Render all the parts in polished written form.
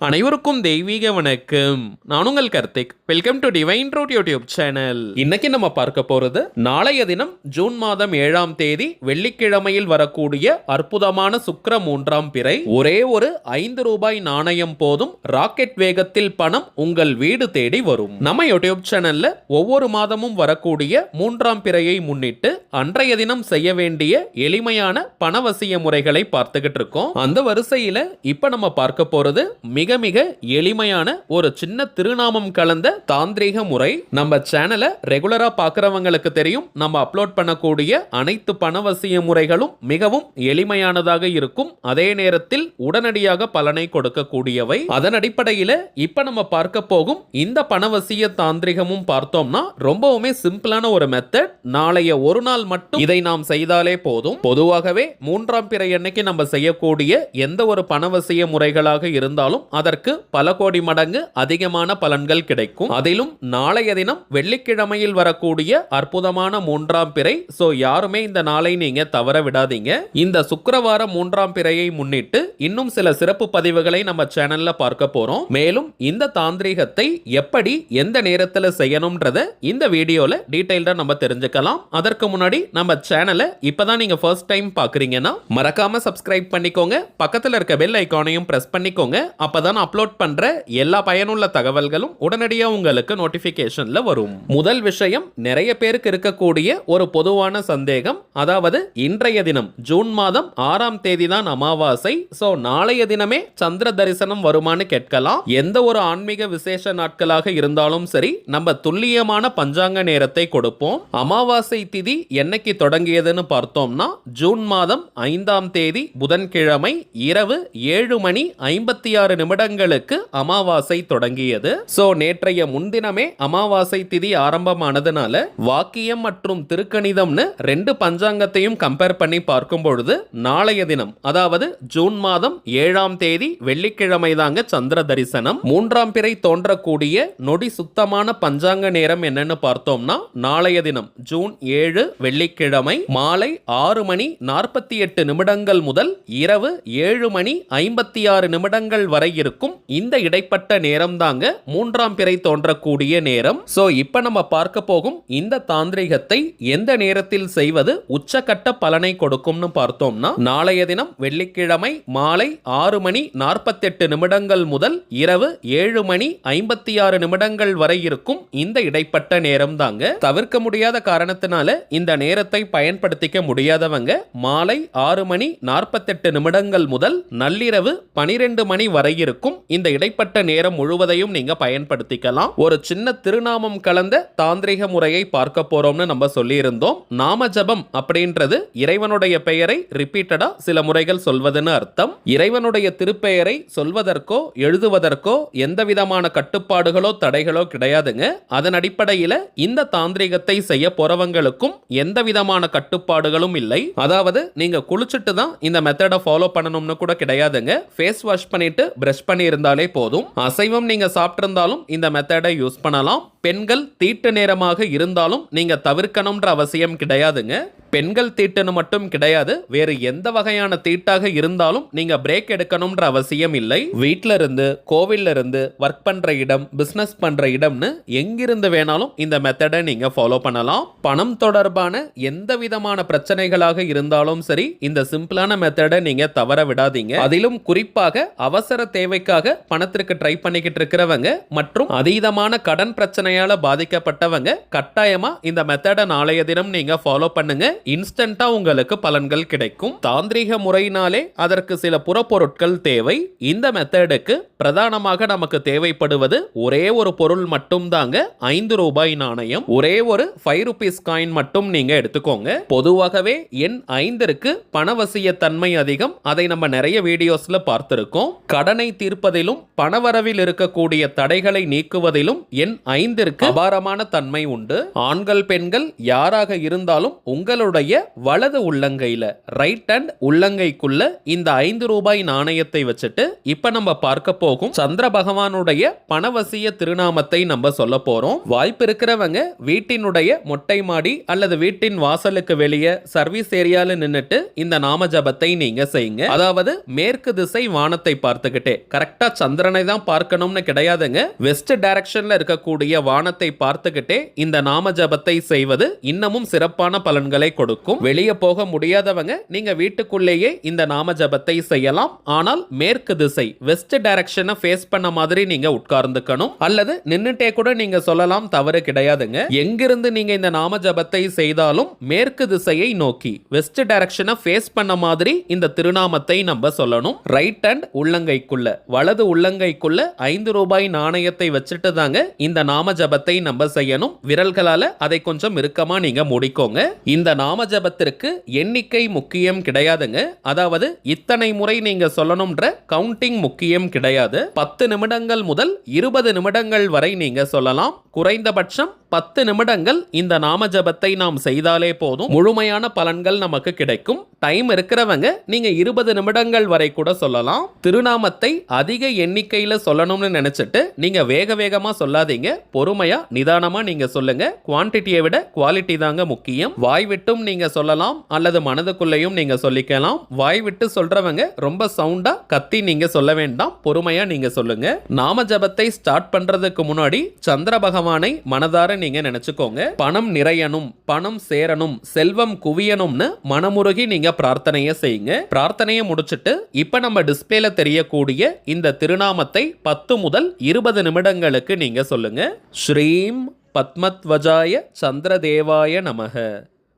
அனைவருக்கும் தெய்வீக வணக்கம். நான் உங்கள் Karthik. Welcome to divine truth YouTube channel. இன்னைக்கு நம்ம பார்க்க போறது நாளைய தினம் ஜூன் மாதம் 7ஆம் தேதி வெள்ளிக்கிழமையில் வரக்கூடிய அற்புதமான சுக்கிர 3ஆம் பிறை. ஒரே ஒரு 5 ரூபாய் நாணயம் போதும் ராக்கெட் வேகத்தில் பணம் உங்கள் வீடு தேடி வரும். நம்ம யூடியூப் சேனல்ல ஒவ்வொரு மாதமும் வரக்கூடிய 3ஆம் பிறையை முன்னிட்டு அன்றைய தினம் செய்ய வேண்டிய எளிமையான பணவசிய முறைகளை பார்த்துக்கிட்டு இருக்கோம். அந்த வரிசையில இப்ப நம்ம பார்க்க போறது மிக மிக எளிமையான ஒரு சின்ன திருநாமம் கலந்த தாந்திரீக முறை. நம்ம சேனலை ரெகுலரா பார்க்கறவங்களுக்கு தெரியும், நம்ம அப்லோட் பண்ணக்கூடிய அனைத்து பணவசிய முறைகளும் மிகவும் எளிமையானதாக இருக்கும், அதே நேரத்தில் உடனடியாக பலனை கொடுக்கக்கூடியவை. அதன் அடிப்படையில் இப்ப நம்ம பார்க்க போகும் இந்த பணவசிய தாந்திரிகமும் பார்த்தோம்னா ரொம்பவுமே சிம்பிளான ஒரு மெத்தட். நாளைய ஒரு நாள் மட்டும் இதை நாம் செய்தாலே போதும். பொதுவாகவே 3ஆம் பிறை அன்னைக்கு நம்ம செய்யக்கூடிய எந்த ஒரு பணவசிய முறைகளாக இருந்தாலும் அதற்கு பல கோடி மடங்கு அதிகமான பலன்கள் கிடைக்கும். அதிலும் நாளைய தினம் வெள்ளிக்கிழமையில் வரக்கூடிய அற்புதமான 3ஆம் பிறை. சோ யாருமே இந்த நாளை நீங்க தவற விடாதீங்க. இந்த சுக்கிரவார 3ஆம் பிறையை முன்னிட்டு இன்னும் சில சிறப்பு பதிவுகளை நம்ம சேனல்ல பார்க்க போறோம். மேலும் இந்த தாந்திரீகத்தை எப்படி எந்த நேரத்தில் செய்யணும்ன்றத இந்த வீடியோல டீடைல்டா நம்ம தெரிஞ்சுக்கலாம். அதற்கு முன்னாடி நம்ம சேனலை இப்பதான் நீங்க ஃபர்ஸ்ட் டைம் பாக்குறீங்கன்னா மறக்காம சப்ஸ்கிரைப் பண்ணிக்கோங்க. பக்கத்துல இருக்க பெல் ஐகானையும் பிரஸ் பண்ணிக்கோங்க. அப்பதான் அப்லோட் பண்ற எல்லா பயனுள்ள தகவல்களும் உடனடியாக உங்களுக்கு நோட்டிபிகேஷன்ல வரும். முதல் விஷயம், நிறைய பேருக்கு இருக்கக்கூடிய ஒரு பொதுவான சந்தேகம், அதாவது இன்றைய தினம் ஜூன் மாதம் 6ஆம் தேதி தான் அமாவாசை. சோ நாளைய தினமே சந்திர தரிசனம் வருமானு கேட்கலாம். எந்த ஒரு ஆன்மீக விசேஷ நாட்களாக இருந்தாலும் சரி, நம்ம துல்லியமான பஞ்சாங்க நேரத்தை கொடுப்போம். அமாவாசை திதி என்னைக்கு தொடங்கியதுன்னு பார்த்தோம்னா ஜூன் மாதம் 5ஆம் தேதி புதன்கிழமை இரவு 7:56 நிமிடங்களுக்கு அமாவாசை தொடங்கியது. சோ நேற்றைய முன்தினமே அமாவாசை திதி ஆரம்பமானதுனால வாக்கியம் மற்றும் திருக்கணிதம்னு 2 பஞ்சாங்கத்தையும் கம்பேர் பண்ணி பார்க்கும் பொழுது நாளைய தினம், அதாவது ஜூன் மாதம் 7ஆம் தேதி வெள்ளிக்கிழமை தாங்க சந்திர தரிசனம். 3ஆம் பிறை தோன்றக்கூடிய நொடி சுத்தமான பஞ்சாங்க நேரம் என்னன்னு பார்த்தோம்னா நாளைய தினம் ஜூன் 7 வெள்ளிக்கிழமை மாலை 6:48 முதல் இரவு 7:56 வரை இருக்கும். இந்த இடைப்பட்ட நேரம் தாங்க 3ஆம் பிறை தோன்றக்கூடிய நேரம். சோ இப்ப நம்ம பார்க்க போகும் இந்த தாந்திரிகத்தை எந்த நேரத்தில் செய்வது உச்சகட்ட பலனை கொடுக்கும்னு பார்த்தோம்னா நாளைய தினம் வெள்ளிக்கிழமை மாலை 6:48 முதல் இரவு 7:56 வரை இருக்கும் இந்த இடைப்பட்ட நேரம் தாங்க. தவிர்க்க முடியாத காரணத்தினால இந்த நேரத்தை பயன்படுத்திக்க முடியாதவங்க மாலை 6:48 முதல் நள்ளிரவு 12 மணி வரை இருக்கும் இந்த இடைப்பட்ட நேரம் முழுவதையும் நீங்க பயன்படுத்திக்கலாம். ஒரு சின்ன திருநாமம் கலந்த தாந்திரிக முறையை பார்க்க போறோம்னு நம்ம சொல்லி இருந்தோம். நாம ஜபம் அப்படின்றது இறைவனுடைய பெயரை ரிப்பீட்டடா சில முறைகள் சொல்வதுன்னு அர்த்தம். இறைவனுடைய திருப்பெயரை சொல்வதற்கோ எழுதுவதற்கோ எந்த விதமான கட்டுப்பாடுகளோ தடைகளோ கிடையாதுங்க. அதன் அடிப்படையில் இந்த தாந்திரிகத்தை செய்ய போறவங்களுக்கும் எந்த விதமான கட்டுப்பாடுகளும் இல்லை. அதாவது நீங்க குளிச்சுட்டு தான் இந்த மெத்தடை ஃபாலோ பண்ணணும்னு கூட கிடையாதுங்க. ஃபேஸ் வாஷ் பண்ணிட்டு பிரஷ் பண்ணி இருந்தாலே போதும். அசைவம் நீங்க சாப்பிட்டிருந்தாலும் இந்த மெத்தடை யூஸ் பண்ணலாம். பெண்கள் தீட்டு நேரமாக இருந்தாலும் நீங்க தவிர்க்கணும்ன்ற அவசியம் கிடையாதுங்க. பெண்கள் தீட்டுன்னு மட்டும் கிடையாது, வேறு எந்த வகையான தீட்டாக இருந்தாலும் நீங்க பிரேக் எடுக்கணும்ன்ற அவசியம் இல்லை. வீட்ல இருந்து, கோவில்ல இருந்து, ஒர்க் பண்ற இடம், பிசினஸ் பண்ற இடம்னு எங்கிருந்து வேணாலும் இந்த மெத்தடை நீங்க ஃபாலோ பண்ணலாம். பணம் தொடர்பான எந்த விதமான பிரச்சனைகளாக இருந்தாலும் சரி, இந்த சிம்பிளான மெத்தடை நீங்க தவற விடாதீங்க. அதிலும் குறிப்பாக அவசர தேவைக்காக பணத்திற்கு ட்ரை பண்ணிக்கிட்டு இருக்கிறவங்க மற்றும் அதீதமான கடன் பிரச்சனையால பாதிக்கப்பட்டவங்க கட்டாயமா இந்த மெத்தடை நாளைய தினம் நீங்க ஃபாலோ பண்ணுங்க. இன்ஸ்டன்டா உங்களுக்கு பலன்கள் கிடைக்கும். தாந்திரீக முறையினாலே அதற்கு சில புறப்பொருட்கள் தேவை. இந்த மெத்தடுக்கு பிரதானமாக நமக்கு தேவைப்படுவது ஒரே ஒரு பொருள் மட்டும் தாங்க, 5 ரூபாய் நாணயம். ஒரே ஒரு 5 ரூபீஸ் காயின் மட்டும் நீங்க எடுத்துக்கோங்க. பொதுவாகவே எண் 5ற்கு பணவசிய தன்மை அதிகம். அதை நம்ம நிறைய வீடியோஸ்ல பார்த்திருக்கோம். கடனை தீர்ப்பதிலும் பணவரவில் இருக்கக்கூடிய தடைகளை நீக்குவதிலும் எண் 5 அதிர்ஷ்டத்திற்கு அபாரமான தன்மை உண்டு. ஆண்கள் பெண்கள் யாராக இருந்தாலும் உங்களுடைய வலது உள்ளங்கையில ரைட் ஹேண்ட் உள்ளங்கைக்குள்ள இந்த 5 ரூபாய் நாணயத்தை வச்சுட்டு இப்ப நம்ம பார்க்க போகும் சந்திர பகவானுடைய பணவசிய திருநாமத்தை நம்ம சொல்ல போறோம். வாய்ப்பு இருக்கிறவங்க வீட்டினுடைய மொட்டை மாடி அல்லது வீட்டின் வாசலுக்கு வெளியே சர்வீஸ் ஏரியால நின்னுட்டு இந்த நாம ஜபத்தை நீங்க செய்யுங்க. அதாவது மேற்கு திசை வானத்தை பார்த்துக்கிட்டே, கரெக்டா சந்திரனை தான் பார்க்கணும்னு கிடையாதுங்க, வெஸ்ட் டைரக்ஷன்ல இருக்கக்கூடிய வானத்தை பார்த்துக்கிட்டே இந்த நாம ஜபத்தை செய்வது இன்னமும் சிறப்பான பலன்களை கொடுக்கும். வெளியே போக முடியாதவங்க நீங்க வீட்டுக்குள்ளேயே இந்த நாம ஜபத்தை செய்யலாம். ஆனால் மேற்கு திசை வெஸ்ட் டைரக்ஷனை ஃபேஸ் பண்ண மாதிரி நீங்க உட்கார்ந்துக்கணும். அல்லது நின்னுட்டே கூட நீங்க சொல்லலாம், தவறு கிடையாதுங்க. எங்கிருந்து நீங்க இந்த நாம ஜபத்தை செய்தாலும் மேற்கு திசையை நோக்கி வெஸ்ட் டைரக்ஷனை ஃபேஸ் பண்ண மாதிரி இந்த திருநாமத்தை நம்ம சொல்லணும். ரைட் ஹேண்ட் உள்ளங்கைக்குள்ள, வலது உள்ளங்கைக்குள்ள 5 ரூபாய் நாணயத்தை வச்சுட்டு தாங்க இந்த நாம ஜபத்தை நம்ம செய்யணும். விரல்களால அதை கொஞ்சம் இறுக்கமா நீங்க முடிக்கோங்க. இந்த நாம ஜபத்திற்கு எண்ணிக்கை முக்கியம் கிடையாதுங்க. அதாவது இத்தனை முறை நீங்க சொல்லணும்ன்ற கவுண்டிங் முக்கியம் கிடையாது. 10 நிமிடங்கள் முதல் 20 நிமிடங்கள் வரை நீங்க சொல்லலாம். குறைந்தபட்சம் 10 நிமிடங்கள் இந்த நாம ஜபத்தை நாம் செய்தாலே போதும், முழுமையான பலன்கள் நமக்கு கிடைக்கும். டைம் இருக்கிறவங்க நீங்க 20 நிமிடங்கள் வரை கூட சொல்லலாம். திருநாமத்தை அதிக எண்ணிக்கையில சொல்லணும்னு நினைச்சிட்டு நீங்க வேக வேகமா சொல்லாதீங்க. பொறுமையா நிதானமா நீங்க சொல்லுங்க. குவான்டிட்டியை விட குவாலிட்டி தாங்க முக்கியம். வாய் விட்டும் நீங்க சொல்லலாம் அல்லது மனதுக்குள்ளேயும் நீங்க சொல்லிக்கலாம். வாய் விட்டு சொல்றவங்க ரொம்ப சவுண்டா கத்தி நீங்க சொல்ல வேண்டாம், பொறுமையா நீங்க சொல்லுங்க. நாம ஜபத்தை ஸ்டார்ட் பண்றதுக்கு முன்னாடி சந்திர பகவானை மனதார நீங்க நினைச்சுக்கோங்க. பணம் நிறையணும், பணம் சேரணும், செல்வம் குவியணும்னு மனமுருகி நீங்க பிரார்த்தனையை செய்யுங்க. பிரார்த்தனையை முடிச்சிட்டு இப்ப நம்ம டிஸ்பிளேல தெரியக்கூடிய இந்த திருநாமத்தை 10 முதல் 20 நிமிடங்களுக்கு நீங்க சொல்லுங்க. ஸ்ரீம் பத்மத்வஜாய சந்திரதேவாய நமக.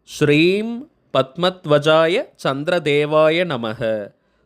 ஸ்ரீம் பத்மத்வஜாய சந்திரதேவாய நமக.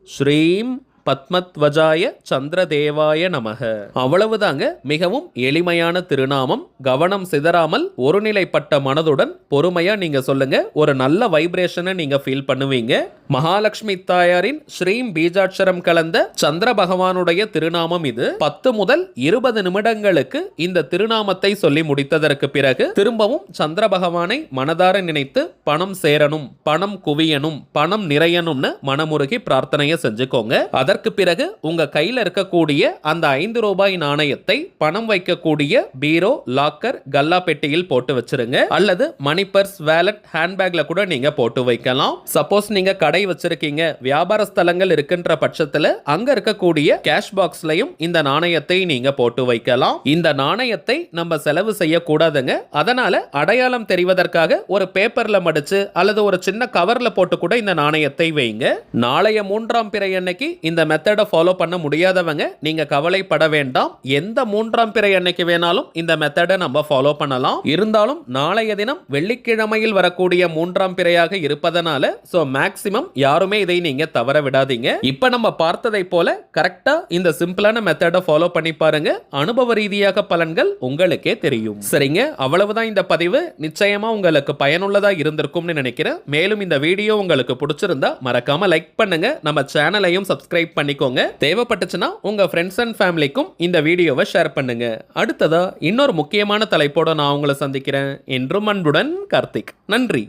ஸ்ரீம் பத்மத்வஜாய சந்திரதேவாய நமக. அவ்வளவுதாங்க. மிகவும் எளிமையான திருநாமம். கவனம் சிதறாமல் ஒருநிலைப்பட்ட மனதுடன் பொறுமையா நீங்க சொல்லுங்க. ஒரு நல்ல வைப்ரேஷனை நீங்க ஃபீல் பண்ணுவீங்க. மகாலட்சுமி தாயாரின் ஸ்ரீம் பீஜாட்சரம் கலந்த சந்திர பகவானுடைய திருநாமம் இது. 10 முதல் 20 நிமிடங்களுக்கு இந்த திருநாமத்தை சொல்லி முடித்ததற்கு பிறகு திரும்பவும் சந்திர பகவானை மனதார நினைத்து பணம் சேரணும், பணம் குவியணும், பணம் நிறையணும்னு மனமுருகி பிரார்த்தனையை செஞ்சுக்கோங்க. அதற்கு பிறகு உங்க கையில இருக்கக்கூடிய அந்த 5 ரூபாய் நாணயத்தை பணம் வைக்கக்கூடிய பீரோ, லாக்கர், கல்லா பெட்டியில் போட்டு வச்சிருங்க. அல்லது மணி பர்ஸ், வேலட், ஹேண்ட்பேக்ல கூட நீங்க போட்டு வைக்கலாம். சப்போஸ் நீங்க கடை வச்சிருக்கீங்க, வியாபார ஸ்தலங்கள் இருக்கின்ற பட்சத்துல அங்க இருக்கக்கூடிய கேஷ் பாக்ஸ்லயும் இந்த நாணயத்தை நீங்க போட்டு வைக்கலாம். இந்த நாணயத்தை நம்ம செலவு செய்யக்கூடாதுங்க. அதனால அடையாளம் தெரிவதற்காக ஒரு பேப்பர்ல மடிச்சு அல்லது ஒரு சின்ன கவர்ல போட்டு கூட இந்த நாணயத்தை வைங்க. நாளைய 3ஆம் பிறை அன்னைக்கு இந்த மெத்தடை ஃபாலோ பண்ண முடியாதவங்க நீங்க கவலைப்பட வேண்டாம். எந்த 3ஆம் பிறை அன்னைக்கு வேணாலும் இந்த மெத்தடை நம்ம ஃபாலோ பண்ணலாம். இருந்தாலும் நாளைய தினம் வெள்ளிக்கிழமையில் வரக்கூடிய 3ஆம் பிறையாக இருப்பதனால சோ மேக்ஸிமம் யாருமே இதை நீங்க தவற விடாதீங்க. இப்ப நம்ம பார்த்ததை போல கரெக்டா இந்த சிம்பிளான மெத்தடை ஃபாலோ பண்ணி பாருங்க. அனுபவ ரீதியாக பலன்கள் உங்களுக்கே தெரியும். சரிங்க, அவ்வளவுதான் இந்த பதிவு. நிச்சயமா உங்களுக்கு பயனுள்ளதா இருந்திருக்கும்னு நினைக்கிறேன். மேலும் இந்த வீடியோ உங்களுக்கு பிடிச்சிருந்தா மறக்காம லைக் பண்ணுங்க. நம்ம சேனலையும் சப்ஸ்கிரைப் பண்ணிக்கோங்க. தேவைப்பட்டுச்சுன்னா உங்க ஃப்ரெண்ட்ஸ் அண்ட் ஃபேமிலிக்கும் இந்த வீடியோவை ஷேர் பண்ணுங்க. அடுத்ததா இன்னொரு முக்கியமான தலைப்போட நான் உங்களை சந்திக்கிறேன். என்றும் அன்புடன் கார்த்திக். நன்றி.